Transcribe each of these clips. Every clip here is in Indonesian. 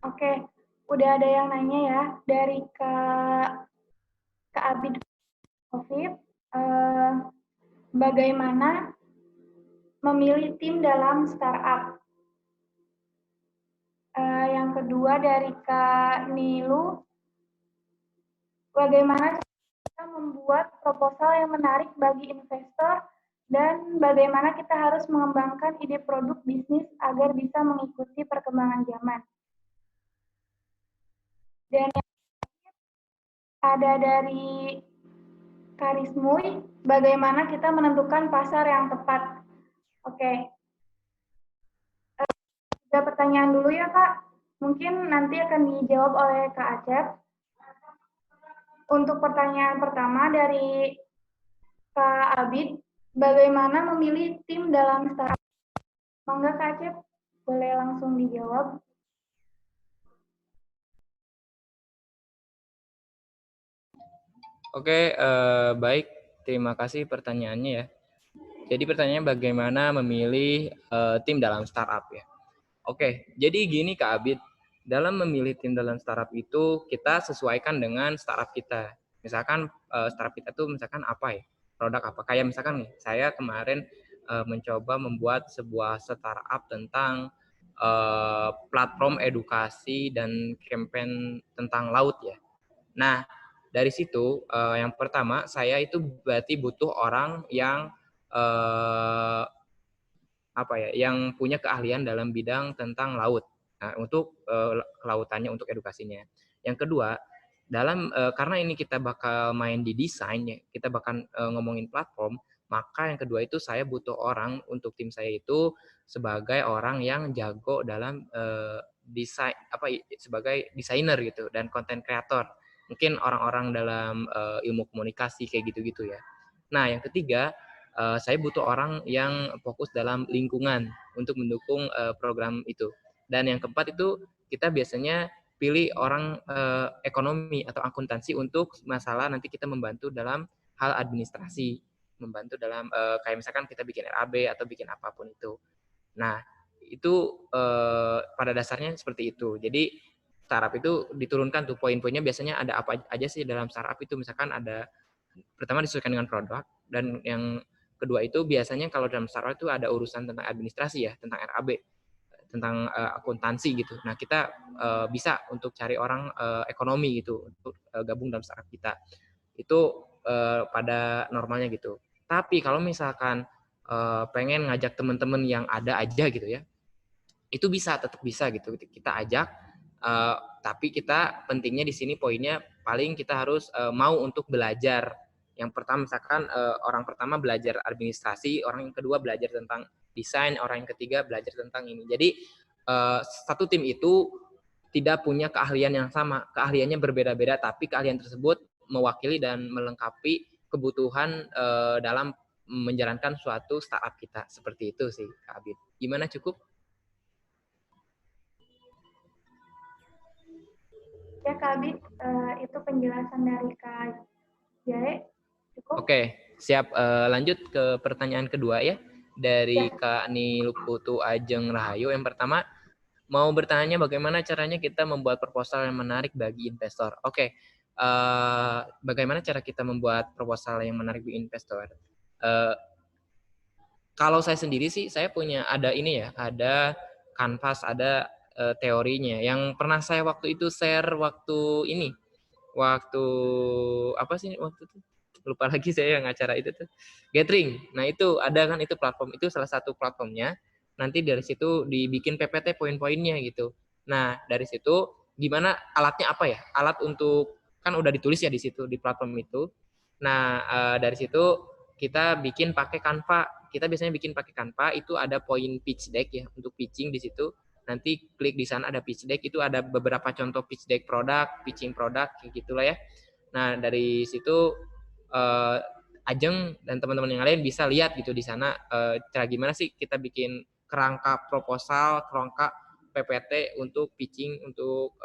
Oke, udah ada yang nanya ya dari Kak Abid Covid. Eh, Bagaimana memilih tim dalam startup? Yang kedua dari Kak Nilu, bagaimana kita membuat proposal yang menarik bagi investor dan bagaimana kita harus mengembangkan ide produk bisnis agar bisa mengikuti perkembangan zaman. Dan ada dari Karismui, bagaimana kita menentukan pasar yang tepat. Oke, ada pertanyaan dulu ya Kak. Mungkin nanti akan dijawab oleh Kak Acep. Untuk pertanyaan pertama dari Kak Abid, bagaimana memilih tim dalam startup? Mangga Kak Acep, boleh langsung dijawab. Oke, baik. Terima kasih pertanyaannya ya. Jadi pertanyaannya bagaimana memilih tim dalam startup ya. Oke, jadi gini Kak Abid, dalam memilih tim dalam startup itu kita sesuaikan dengan startup kita. Misalkan startup kita tuh misalkan apa ya, produk apa. Kayak misalkan nih, saya kemarin mencoba membuat sebuah startup tentang platform edukasi dan campaign tentang laut ya. Nah, dari situ yang pertama saya itu berarti butuh orang yang apa ya, yang punya keahlian dalam bidang tentang laut. Nah, untuk kelautannya, untuk edukasinya. Yang kedua, karena ini kita bakal main di desain ya, kita bakal ngomongin platform, maka yang kedua itu saya butuh orang untuk tim saya itu sebagai orang yang jago dalam desain sebagai desainer gitu dan content creator. Mungkin orang-orang dalam ilmu komunikasi kayak gitu-gitu ya. Nah, yang ketiga, saya butuh orang yang fokus dalam lingkungan untuk mendukung program itu. Dan yang keempat itu kita biasanya pilih orang ekonomi atau akuntansi untuk masalah nanti kita membantu dalam hal administrasi, membantu dalam kayak misalkan kita bikin RAB atau bikin apapun itu. Nah, itu pada dasarnya seperti itu. Jadi startup itu diturunkan tuh poin-poinnya, biasanya ada apa aja sih dalam startup itu. Misalkan ada, pertama disesuaikan dengan produk, dan yang kedua itu biasanya kalau dalam startup itu ada urusan tentang administrasi ya, tentang RAB, tentang akuntansi gitu. Nah, kita bisa untuk cari orang ekonomi gitu untuk gabung dalam startup kita. Itu pada normalnya gitu. Tapi kalau misalkan pengen ngajak teman-teman yang ada aja gitu ya, itu bisa, tetap bisa gitu. Kita ajak, tapi kita pentingnya di sini poinnya paling kita harus mau untuk belajar. Yang pertama misalkan orang pertama belajar administrasi, orang yang kedua belajar tentang desain, orang yang ketiga belajar tentang ini. Jadi satu tim itu tidak punya keahlian yang sama, keahliannya berbeda-beda, tapi keahlian tersebut mewakili dan melengkapi kebutuhan dalam menjalankan suatu startup kita. Seperti itu sih, Kak Abid. Gimana, cukup? Ya Kak Abid, itu penjelasan dari Kak Jae. Cukup? Oke, siap. Lanjut ke pertanyaan kedua ya. Dari Ya. Kak Niluputu Ajeng Rahayu. Yang pertama, mau bertanya bagaimana caranya kita membuat proposal yang menarik bagi investor. Oke, bagaimana cara kita membuat proposal yang menarik bagi investor? Uh, Kalau saya sendiri sih, saya punya ada ini ya, ada kanvas, ada teorinya. Yang pernah saya waktu itu share waktu ini, waktu apa sih waktu itu, lupa lagi saya yang acara itu tuh, gathering. Nah, itu ada kan, itu platform, itu salah satu platformnya. Nanti dari situ dibikin PPT poin-poinnya gitu. Nah, dari situ gimana alatnya, apa ya, alat untuk, kan udah ditulis ya di situ di platform itu. Nah, dari situ kita bikin pakai Canva. Kita biasanya bikin pakai Canva, itu ada poin pitch deck ya untuk pitching di situ. Nanti klik di sana ada pitch deck, itu ada beberapa contoh pitch deck produk, pitching produk kayak gitulah ya. Nah, dari situ Ajeng dan teman-teman yang lain bisa lihat gitu di sana cara gimana sih kita bikin kerangka proposal, kerangka PPT untuk pitching untuk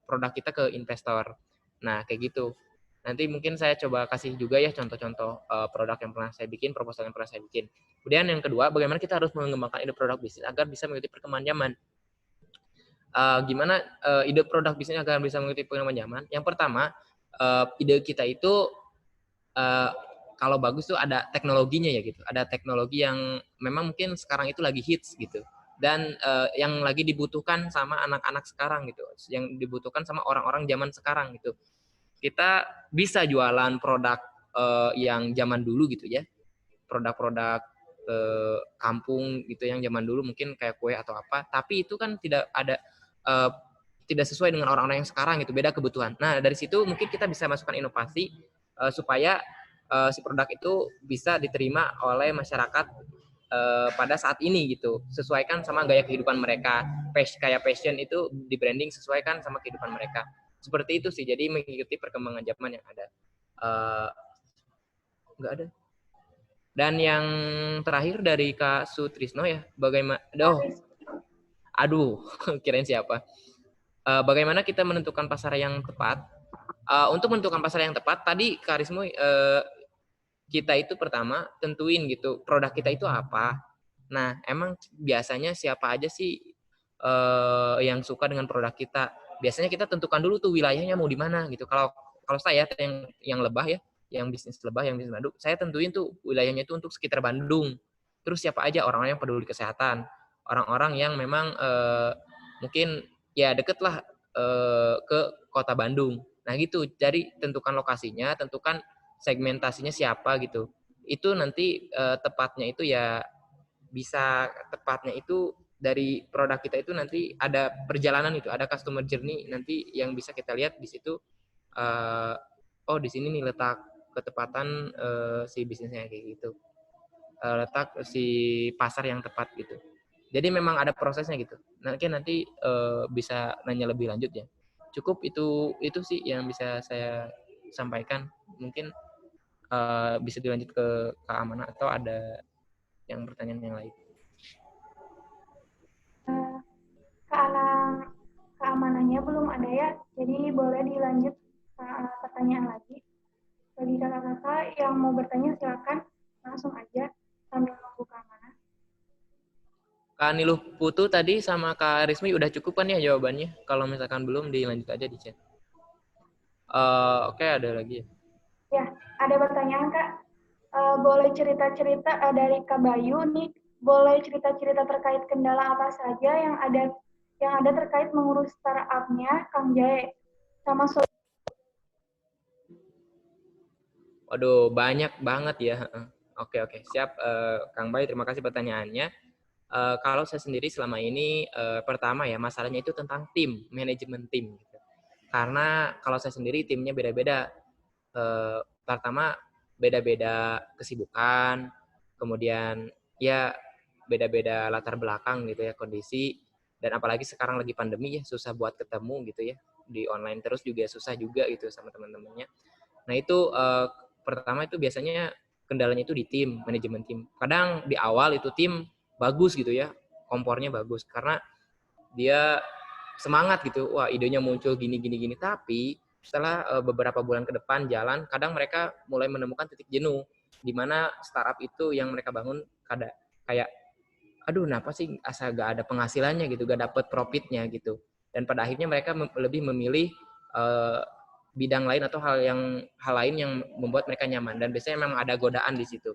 produk kita ke investor. Nah, kayak gitu. Nanti mungkin saya coba kasih juga ya contoh-contoh produk yang pernah saya bikin, proposal yang pernah saya bikin. Kemudian yang kedua, bagaimana kita harus mengembangkan ide produk bisnis agar bisa mengikuti perkembangan zaman. gimana ide produk bisnis agar bisa mengikuti perkembangan zaman. Yang pertama, ide kita itu kalau bagus tuh ada teknologinya ya gitu. Ada teknologi yang memang mungkin sekarang itu lagi hits gitu. Dan yang lagi dibutuhkan sama anak-anak sekarang gitu. Yang dibutuhkan sama orang-orang zaman sekarang gitu. Kita bisa jualan produk yang zaman dulu gitu ya. Produk-produk kampung gitu yang zaman dulu mungkin kayak kue atau apa. Tapi itu kan tidak ada tidak sesuai dengan orang-orang yang sekarang gitu. Beda kebutuhan. Nah dari situ mungkin kita bisa masukkan inovasi supaya si produk itu bisa diterima oleh masyarakat pada saat ini gitu, sesuaikan sama gaya kehidupan mereka. Kayak passion itu di branding sesuaikan sama kehidupan mereka. Seperti itu sih, jadi mengikuti perkembangan zaman yang ada. Nggak ada. Dan yang terakhir dari Kak Sutrisno ya, bagaimana? Aduh, kirain siapa? Bagaimana kita menentukan pasar yang tepat? Untuk menentukan pasar yang tepat, tadi Kak Rismo kita itu pertama tentuin gitu produk kita itu apa. Nah, emang biasanya siapa aja sih yang suka dengan produk kita? Biasanya kita tentukan dulu tuh wilayahnya mau di mana gitu. Kalau saya yang lebah ya, yang bisnis lebah, yang bisnis Bandung, saya tentuin tuh wilayahnya itu untuk sekitar Bandung. Terus siapa aja orang-orang yang peduli kesehatan, orang-orang yang memang mungkin ya deket lah ke kota Bandung. Nah gitu, jadi tentukan lokasinya, tentukan segmentasinya siapa gitu. Itu nanti tepatnya itu ya bisa tepatnya itu dari produk kita itu nanti ada perjalanan itu, ada customer journey nanti yang bisa kita lihat di situ. Oh di sini nih letak ketepatan si bisnisnya kayak gitu, letak si pasar yang tepat gitu. Jadi memang ada prosesnya gitu. Nanti bisa nanya lebih lanjut ya. Cukup itu sih yang bisa saya sampaikan. Mungkin bisa dilanjut ke Kak Amana atau ada yang pertanyaan yang lain. Keamanannya belum ada ya, jadi boleh dilanjut pertanyaan lagi. Bagi kakak-kakak yang mau bertanya silakan langsung aja sambil nunggu keamanan. Kak Niluh Putu tadi sama Kak Rismi udah cukup kan ya jawabannya? Kalau misalkan belum dilanjut aja di chat. Oke, ada lagi ya? Ya, ada pertanyaan Kak. Boleh cerita-cerita dari Kak Bayu nih, boleh cerita-cerita terkait kendala apa saja yang ada terkait mengurus startup-nya Kang Jae sama Waduh, banyak banget ya. Oke, siap. Kang Bayu, terima kasih pertanyaannya. Kalau saya sendiri selama ini, pertama ya, masalahnya itu tentang tim, manajemen tim. Gitu. Karena kalau saya sendiri timnya beda-beda. Pertama, beda-beda kesibukan, kemudian ya beda-beda latar belakang gitu ya, kondisi. Dan apalagi sekarang lagi pandemi ya, susah buat ketemu gitu ya. Di online terus juga susah juga gitu sama teman-temannya. Nah itu pertama itu biasanya kendalanya itu di tim, manajemen tim. Kadang di awal itu tim bagus gitu ya, kompornya bagus karena dia semangat gitu, wah idenya muncul gini. Tapi setelah beberapa bulan ke depan jalan, kadang mereka mulai menemukan titik jenuh, di mana startup itu yang mereka bangun kayak, aduh kenapa sih asa gak ada penghasilannya gitu, gak dapet profitnya gitu. Dan pada akhirnya mereka lebih memilih bidang lain atau hal lain yang membuat mereka nyaman, dan biasanya memang ada godaan di situ.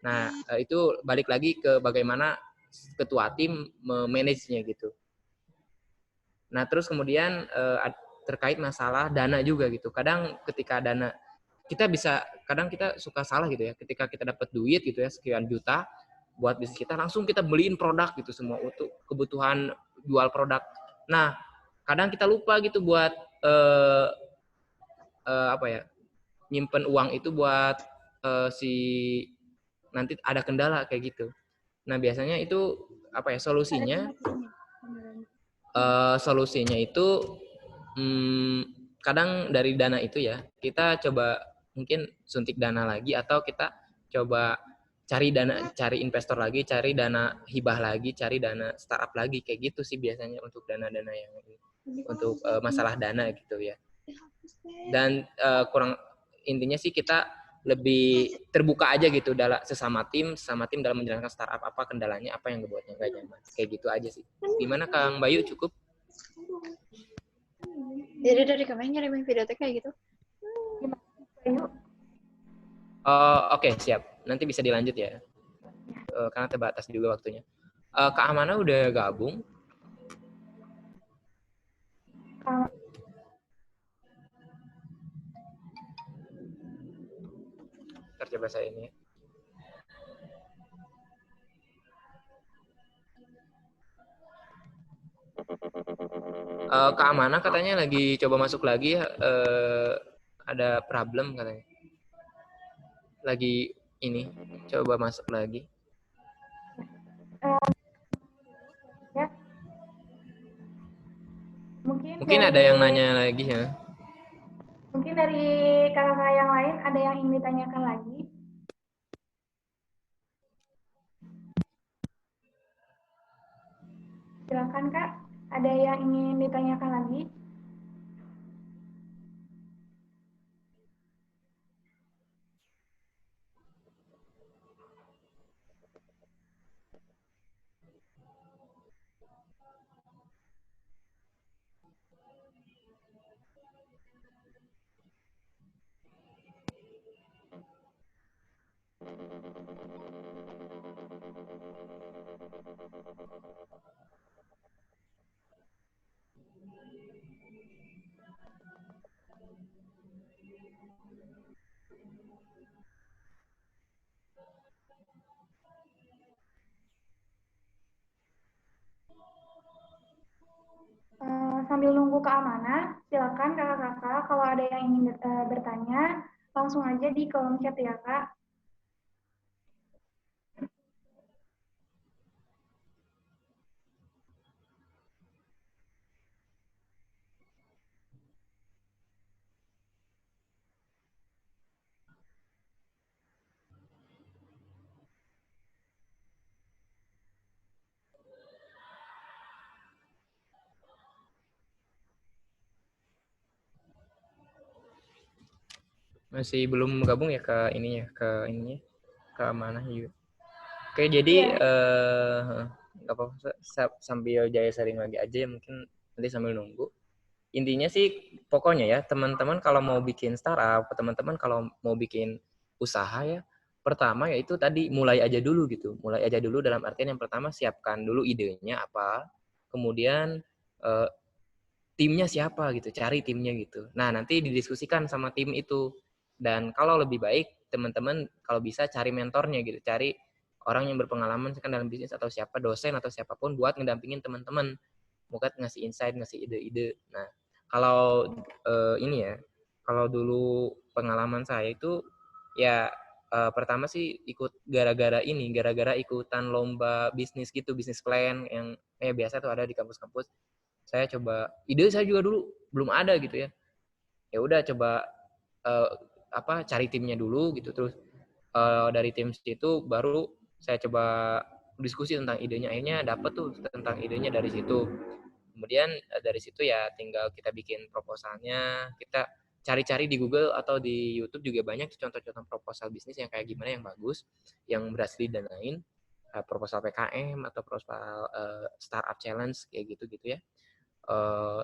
Nah itu balik lagi ke bagaimana ketua tim memanagenya gitu. Nah terus kemudian terkait masalah dana juga gitu. Kadang ketika dana kadang kita suka salah gitu ya. Ketika kita dapat duit gitu ya sekian juta buat bisnis kita, langsung kita beliin produk gitu semua untuk kebutuhan jual produk. Nah kadang kita lupa gitu buat apa ya, nyimpen uang itu buat si nanti ada kendala kayak gitu. Nah biasanya itu apa ya solusinya? Solusinya itu kadang dari dana itu ya kita coba mungkin suntik dana lagi, atau kita coba cari investor lagi, cari dana hibah lagi, cari dana startup lagi kayak gitu sih biasanya untuk dana-dana yang untuk masalah dana gitu ya. Dan kurang intinya sih kita lebih terbuka aja gitu dalam sesama tim dalam menjalankan startup, apa kendalanya, apa yang membuatnya nggak nyaman, kayak gitu aja sih. Gimana Kang Bayu, cukup? Jadi dari kemarin ngirimin video kayak gitu. Gimana, Bayu? Oke, siap. Nanti bisa dilanjut ya. Karena terbatas juga waktunya. Kak Amana udah gabung? Ntar coba saya ini ya. Kak Amana katanya lagi coba masuk lagi ya. Ada problem katanya. Lagi ini, coba masuk lagi. Ya. Mungkin ada yang nanya lagi ya. Mungkin dari kakak yang lain ada yang ingin ditanyakan lagi. Silakan Kak, ada yang ingin ditanyakan lagi? Sambil nunggu keamanan, silakan kakak-kakak kalau ada yang ingin bertanya, langsung aja di kolom chat ya Kak. Masih belum gabung ya ke ininya, ke mana juga. Oke, jadi nggak apa-apa, sambil Jaya sharing lagi aja ya, mungkin nanti sambil nunggu. Intinya sih pokoknya ya, teman-teman kalau mau bikin startup, teman-teman kalau mau bikin usaha ya, pertama ya itu tadi mulai aja dulu gitu. Mulai aja dulu dalam artian yang pertama siapkan dulu idenya apa, kemudian timnya siapa gitu, cari timnya gitu. Nah, nanti didiskusikan sama tim itu. Dan kalau lebih baik, teman-teman kalau bisa cari mentornya gitu, cari orang yang berpengalaman kan dalam bisnis atau siapa, dosen atau siapapun buat ngedampingin teman-teman. Mungkin ngasih insight, ngasih ide-ide. Nah, kalau ini ya, kalau dulu pengalaman saya itu ya pertama sih ikut gara-gara ikutan lomba bisnis gitu, bisnis plan yang biasa tuh ada di kampus-kampus. Saya coba, ide saya juga dulu belum ada gitu ya. Ya udah coba cari timnya dulu gitu, terus dari tim itu baru saya coba diskusi tentang idenya, akhirnya dapet tuh tentang idenya dari situ. Kemudian dari situ ya tinggal kita bikin proposalnya, kita cari-cari di Google atau di YouTube juga banyak contoh-contoh proposal bisnis yang kayak gimana yang bagus, yang berhasil didanain, proposal PKM atau proposal startup challenge kayak gitu-gitu ya.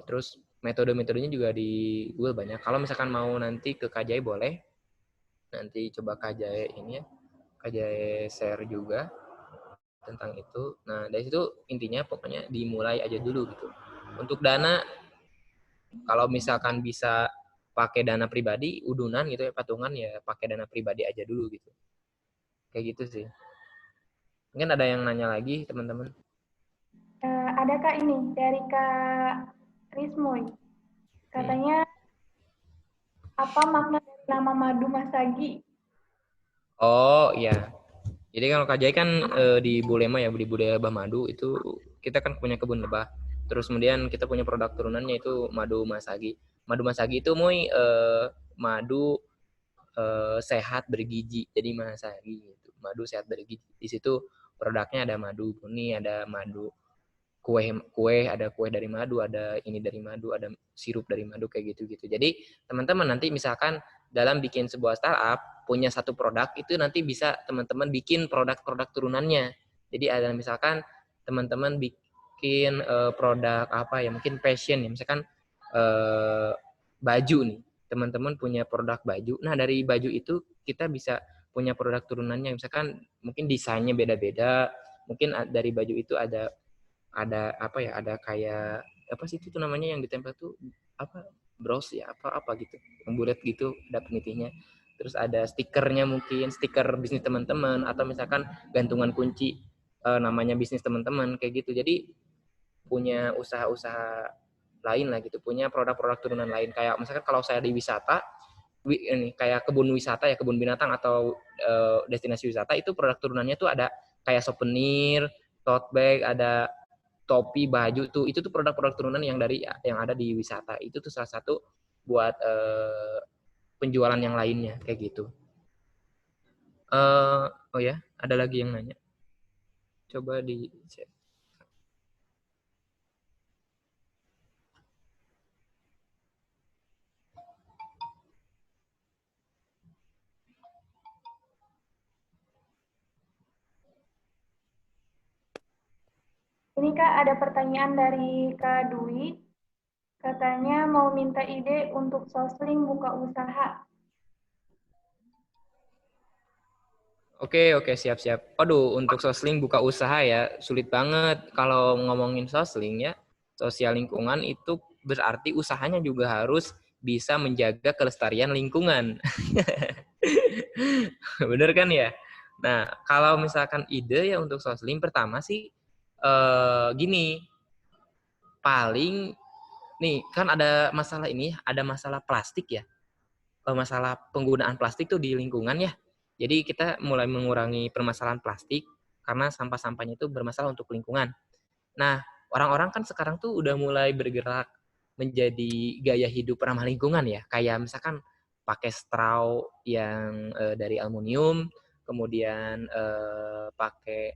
Terus metode-metodenya juga di Google banyak. Kalau misalkan mau nanti ke Kajai boleh, nanti coba Kajai ini ya, Kajai share juga tentang itu. Nah dari situ intinya pokoknya dimulai aja dulu gitu. Untuk dana, kalau misalkan bisa pakai dana pribadi, udunan gitu ya, patungan ya pakai dana pribadi aja dulu gitu. Kayak gitu sih. Mungkin ada yang nanya lagi teman-teman. Ada Kak ini dari Kak Rismoy. Katanya apa makna dari nama madu Masagi? Oh iya. Jadi kalau Kajai kan di Bulema ya, di budaya lebah madu itu kita kan punya kebun lebah. Terus kemudian kita punya produk turunannya itu madu Masagi. Madu Masagi itu madu sehat bergizi. Jadi Masagi gitu. Madu sehat bergizi. Di situ produknya ada madu murni, ada madu kue, ada kue dari madu, ada ini dari madu, ada sirup dari madu kayak gitu-gitu. Jadi teman-teman nanti misalkan dalam bikin sebuah startup punya satu produk itu nanti bisa teman-teman bikin produk-produk turunannya. Jadi ada misalkan teman-teman mungkin produk apa ya, mungkin fashion ya, misalkan baju nih, teman-teman punya produk baju. Nah, dari baju itu kita bisa punya produk turunannya, misalkan mungkin desainnya beda-beda, mungkin dari baju itu ada apa ya, ada kayak apa sih itu namanya yang ditempel tuh apa, bros ya, apa gitu, yang bulat gitu, ada penitinya. Terus ada stikernya, mungkin stiker bisnis teman-teman, atau misalkan gantungan kunci namanya bisnis teman-teman kayak gitu. Jadi punya usaha-usaha lain lah gitu, punya produk-produk turunan lain. Kayak misalkan kalau saya di wisata, ini kayak kebun wisata ya, kebun binatang atau destinasi wisata, itu produk turunannya tuh ada kayak souvenir, tote bag, ada topi, baju tuh, itu tuh produk-produk turunan yang yang ada di wisata. Itu tuh salah satu buat penjualan yang lainnya kayak gitu. Oh ya, ada lagi yang nanya. Coba di chat. Ini Kak ada pertanyaan dari Kak Dwi. Katanya mau minta ide untuk Sosling buka usaha. Oke, siap-siap. Aduh, untuk Sosling buka usaha ya, sulit banget. Kalau ngomongin Sosling ya, sosial lingkungan itu berarti usahanya juga harus bisa menjaga kelestarian lingkungan. Bener kan ya? Nah, kalau misalkan ide ya untuk Sosling, pertama sih gini, paling nih kan ada masalah ini, ada masalah plastik ya, masalah penggunaan plastik tuh di lingkungan ya. Jadi kita mulai mengurangi permasalahan plastik karena sampah-sampahnya itu bermasalah untuk lingkungan. Nah, orang-orang kan sekarang tuh udah mulai bergerak menjadi gaya hidup ramah lingkungan ya. Kayak misalkan pakai straw yang dari aluminium, kemudian pakai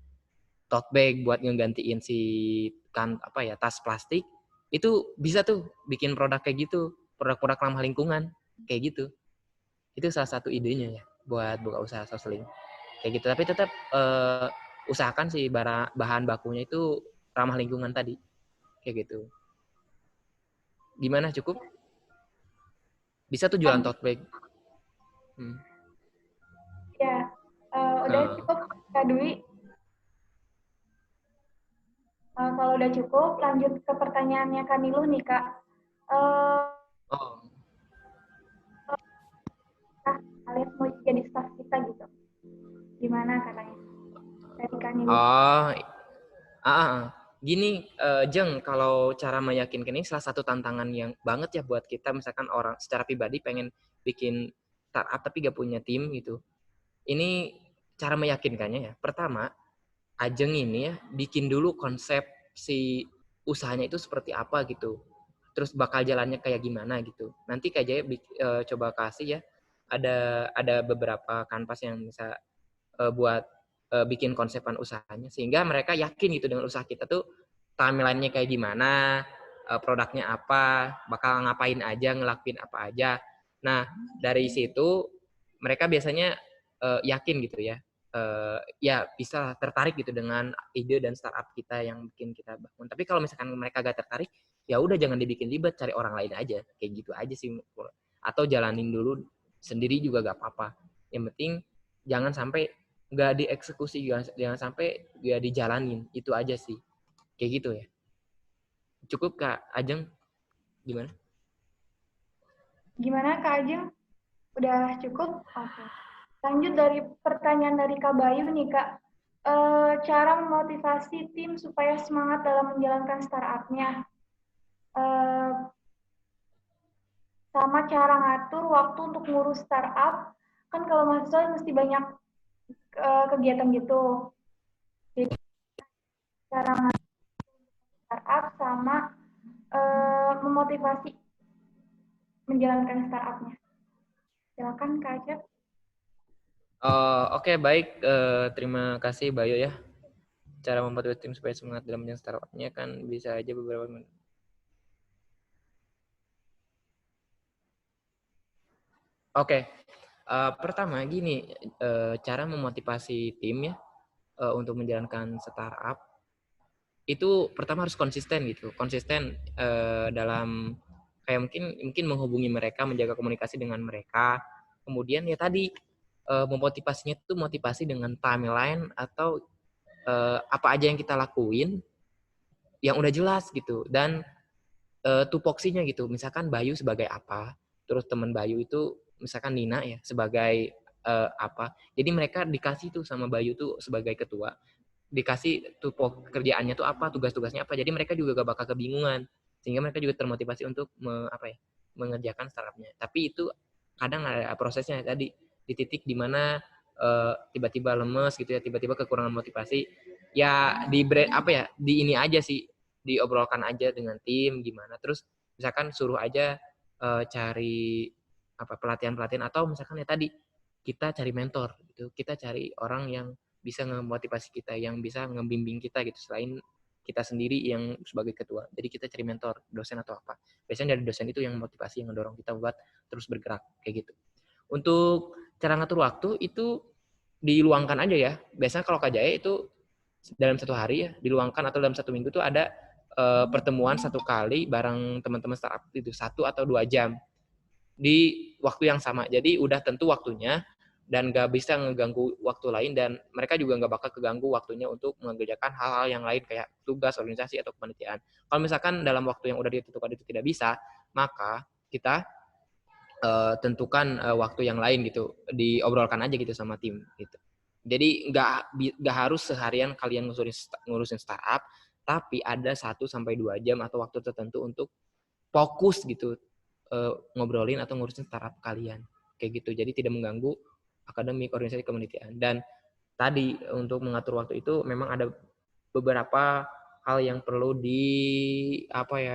tote bag buat ngegantiin si apa ya, tas plastik. Itu bisa tuh bikin produk kayak gitu, produk-produk ramah lingkungan kayak gitu. Itu salah satu idenya ya buat buka usaha Sosling kayak gitu. Tapi tetap usahakan sih bahan bakunya itu ramah lingkungan tadi kayak gitu. Gimana, cukup? Bisa tuh jualan tote bag. Ya, udah cukup Kak Dwi. Kalau udah cukup, lanjut ke pertanyaannya Kak Nilu nih Kak. Oh. Alias mau jadi staff kita gitu. Gimana katanya? Dari Kak Nilu. Gini, Jeng, kalau cara meyakinkan ini salah satu tantangan yang banget ya buat kita, misalkan orang secara pribadi pengen bikin startup tapi gak punya tim gitu. Ini cara meyakinkannya ya. Pertama, Ajeng ini ya bikin dulu konsep si usahanya itu seperti apa gitu. Terus bakal jalannya kayak gimana gitu. Nanti Kak Jaya coba kasih ya. Ada beberapa kanvas yang bisa buat bikin konsepan usahanya, sehingga mereka yakin gitu dengan usaha kita tuh timeline-nya kayak gimana, produknya apa, bakal ngapain aja, ngelakuin apa aja. Nah, dari situ mereka biasanya yakin gitu ya, ya bisa tertarik gitu dengan ide dan startup kita yang bikin kita bangun. Tapi kalau misalkan mereka gak tertarik, ya udah jangan dibikin ribet, cari orang lain aja, kayak gitu aja sih. Atau jalanin dulu sendiri juga gak apa-apa. Yang penting jangan sampai nggak dieksekusi, jangan sampai nggak dijalanin, itu aja sih, kayak gitu ya. Cukup Kak Ajeng, gimana? Gimana Kak Ajeng? Udah cukup? Oke. Lanjut dari pertanyaan dari Kak Bayu nih Kak. Cara memotivasi tim supaya semangat dalam menjalankan startupnya. Sama cara ngatur waktu untuk ngurus startup. Kan kalau mahasiswa mesti banyak kegiatan gitu. Jadi cara ngatur startup sama memotivasi menjalankan startupnya. Silakan Kak Acep. Oke, baik. Terima kasih Bayu ya. Cara membuat tim supaya semangat dalam menjalankan startupnya kan bisa aja beberapa menit. Oke, pertama gini, cara memotivasi tim ya untuk menjalankan startup itu pertama harus konsisten gitu, konsisten dalam kayak mungkin menghubungi mereka, menjaga komunikasi dengan mereka. Kemudian ya tadi memotivasinya itu motivasi dengan timeline atau apa aja yang kita lakuin yang udah jelas gitu, dan tupoksinya gitu. Misalkan Bayu sebagai apa, terus teman Bayu itu misalkan Nina ya sebagai apa. Jadi mereka dikasih tuh sama Bayu tuh sebagai ketua, dikasih tuh kerjaannya tuh apa, tugas-tugasnya apa. Jadi mereka juga gak bakal kebingungan, sehingga mereka juga termotivasi untuk mengerjakan startupnya. Tapi itu kadang ada prosesnya tadi, di titik dimana tiba-tiba lemes gitu ya, tiba-tiba kekurangan motivasi. Ya di ini aja sih, diobrolkan aja dengan tim gimana. Terus misalkan suruh aja cari pelatihan-pelatihan, atau misalkan ya tadi kita cari mentor gitu, kita cari orang yang bisa ngemotivasi kita, yang bisa ngebimbing kita gitu, selain kita sendiri yang sebagai ketua. Jadi kita cari mentor, dosen atau apa. Biasanya dari dosen itu yang motivasi, yang ngedorong kita buat terus bergerak kayak gitu. Untuk cara ngatur waktu itu diluangkan aja ya. Biasanya kalau KJE itu dalam satu hari ya, diluangkan, atau dalam satu minggu tuh ada pertemuan satu kali bareng teman-teman startup itu 1 atau 2 jam di waktu yang sama. Jadi udah tentu waktunya dan gak bisa ngeganggu waktu lain, dan mereka juga gak bakal keganggu waktunya untuk mengerjakan hal-hal yang lain kayak tugas, organisasi, atau kepanitiaan. Kalau misalkan dalam waktu yang udah ditentukan itu tidak bisa, maka kita tentukan waktu yang lain gitu, diobrolkan aja gitu sama tim gitu. Jadi nggak harus seharian kalian ngurusin startup, tapi ada 1 sampai 2 jam atau waktu tertentu untuk fokus gitu ngobrolin atau ngurusin startup kalian kayak gitu. Jadi tidak mengganggu akademik, organisasi, kepanitiaan. Dan tadi untuk mengatur waktu itu memang ada beberapa hal yang perlu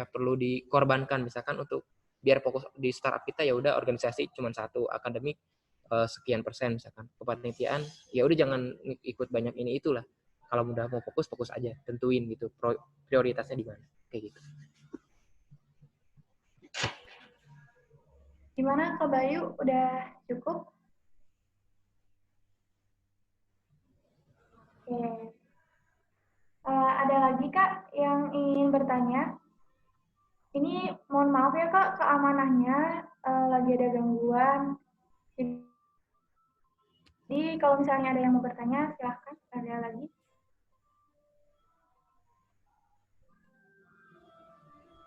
perlu dikorbankan. Misalkan untuk biar fokus di startup kita, ya udah organisasi cuma 1, akademik sekian persen, misalkan kepanitiaan ya udah jangan ikut banyak ini itulah. Kalau udah mau fokus aja, tentuin gitu prioritasnya di mana kayak gitu. Gimana Kak Bayu, udah cukup? Oke. Ada lagi Kak yang ingin bertanya? Ini mohon maaf ya Kak, keamanannya lagi ada gangguan. Jadi kalau misalnya ada yang mau bertanya, silahkan. Ada lagi?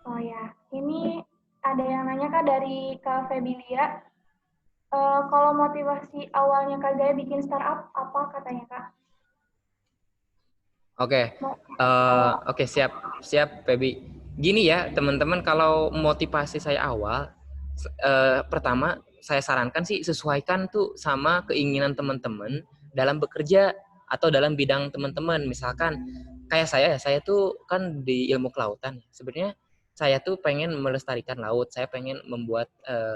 Oh ya, ini ada yang nanya Kak dari Kak Febilia. Kalau motivasi awalnya Kak Zaya bikin startup, apa katanya Kak? Oke, siap Febi. Gini ya teman-teman, kalau motivasi saya awal, pertama saya sarankan sih sesuaikan tuh sama keinginan teman-teman dalam bekerja atau dalam bidang teman-teman. Misalkan kayak saya tuh kan di ilmu kelautan. Sebenarnya saya tuh pengen melestarikan laut, saya pengen membuat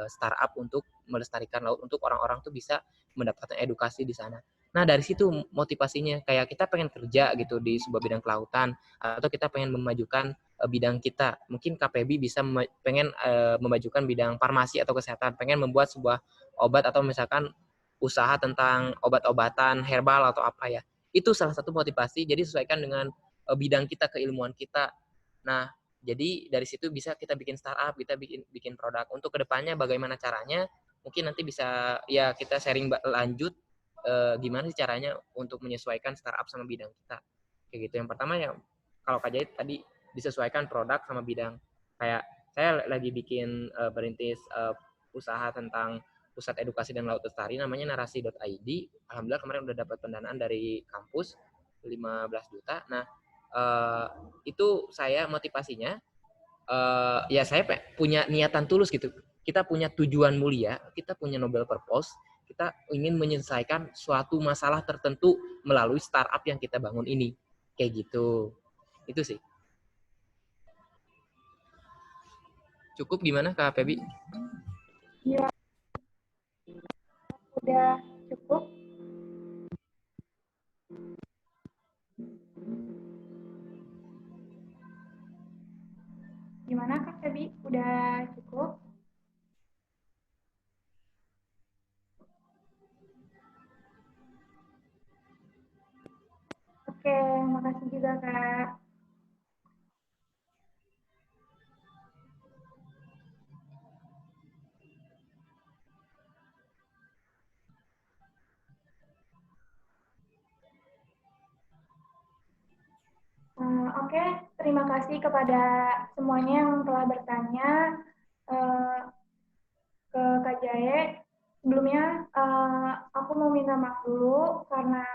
startup untuk melestarikan laut, untuk orang-orang tuh bisa mendapatkan edukasi di sana. Nah dari situ motivasinya, kayak kita pengen kerja gitu di sebuah bidang kelautan, atau kita pengen memajukan bidang kita. Mungkin KPB bisa pengen memajukan bidang farmasi atau kesehatan, pengen membuat sebuah obat, atau misalkan usaha tentang obat-obatan herbal atau apa ya. Itu salah satu motivasi, jadi sesuaikan dengan bidang kita, keilmuan kita. Nah, jadi dari situ bisa kita bikin startup, kita bikin produk. Untuk kedepannya bagaimana caranya, mungkin nanti bisa ya kita sharing lanjut gimana sih caranya untuk menyesuaikan startup sama bidang kita. Kayak gitu. Yang pertama ya, kalau Kak Jahit tadi disesuaikan produk sama bidang. Kayak saya lagi bikin perintis usaha tentang pusat edukasi dan laut lestari, namanya narasi.id. Alhamdulillah kemarin udah dapat pendanaan dari kampus 15 juta. Nah, itu saya motivasinya ya saya punya niatan tulus gitu. Kita punya tujuan mulia, kita punya noble purpose, kita ingin menyelesaikan suatu masalah tertentu melalui startup yang kita bangun ini. Kayak gitu. Itu sih. Cukup gimana Kak Febi? Ya, udah cukup. Gimana Kak Febi? Udah cukup? Oke, makasih juga Kak. Oke, terima kasih kepada semuanya yang telah bertanya eh, ke Kak Jae. Sebelumnya, aku mau minta maaf dulu karena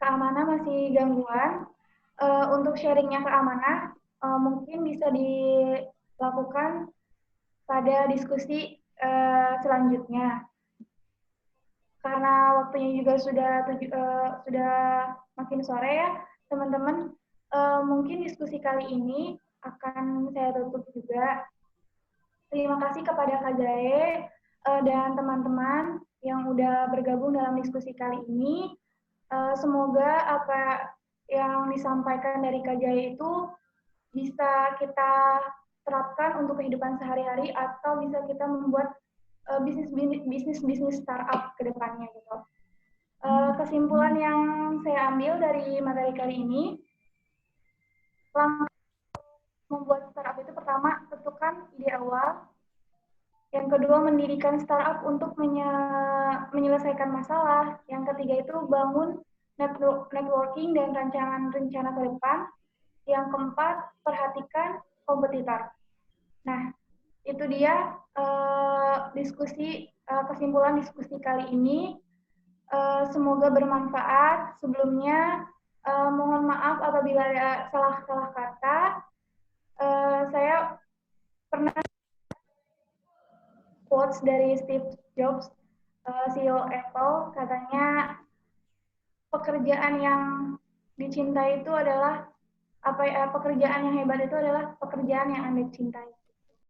keamanan masih gangguan. Untuk sharingnya keamanan, mungkin bisa dilakukan pada diskusi selanjutnya. Karena waktunya juga sudah makin sore ya, teman-teman. Mungkin diskusi kali ini akan saya tutup juga. Terima kasih kepada Kak Jae dan teman-teman yang udah bergabung dalam diskusi kali ini. Semoga apa yang disampaikan dari Kak Jae itu bisa kita terapkan untuk kehidupan sehari-hari atau bisa kita membuat bisnis startup ke depannya gitu. Kesimpulan yang saya ambil dari materi kali ini, langkah membuat startup itu pertama tentukan ide awal, yang kedua mendirikan startup untuk menyelesaikan masalah, yang ketiga itu bangun networking dan rancangan rencana ke depan, yang keempat perhatikan kompetitor. Nah, itu dia kesimpulan diskusi kali ini. Semoga bermanfaat. Sebelumnya mohon maaf apabila ada salah-salah kata. Saya pernah quotes dari Steve Jobs, CEO Apple, katanya pekerjaan yang dicintai itu adalah pekerjaan yang hebat itu adalah pekerjaan yang Anda cintai.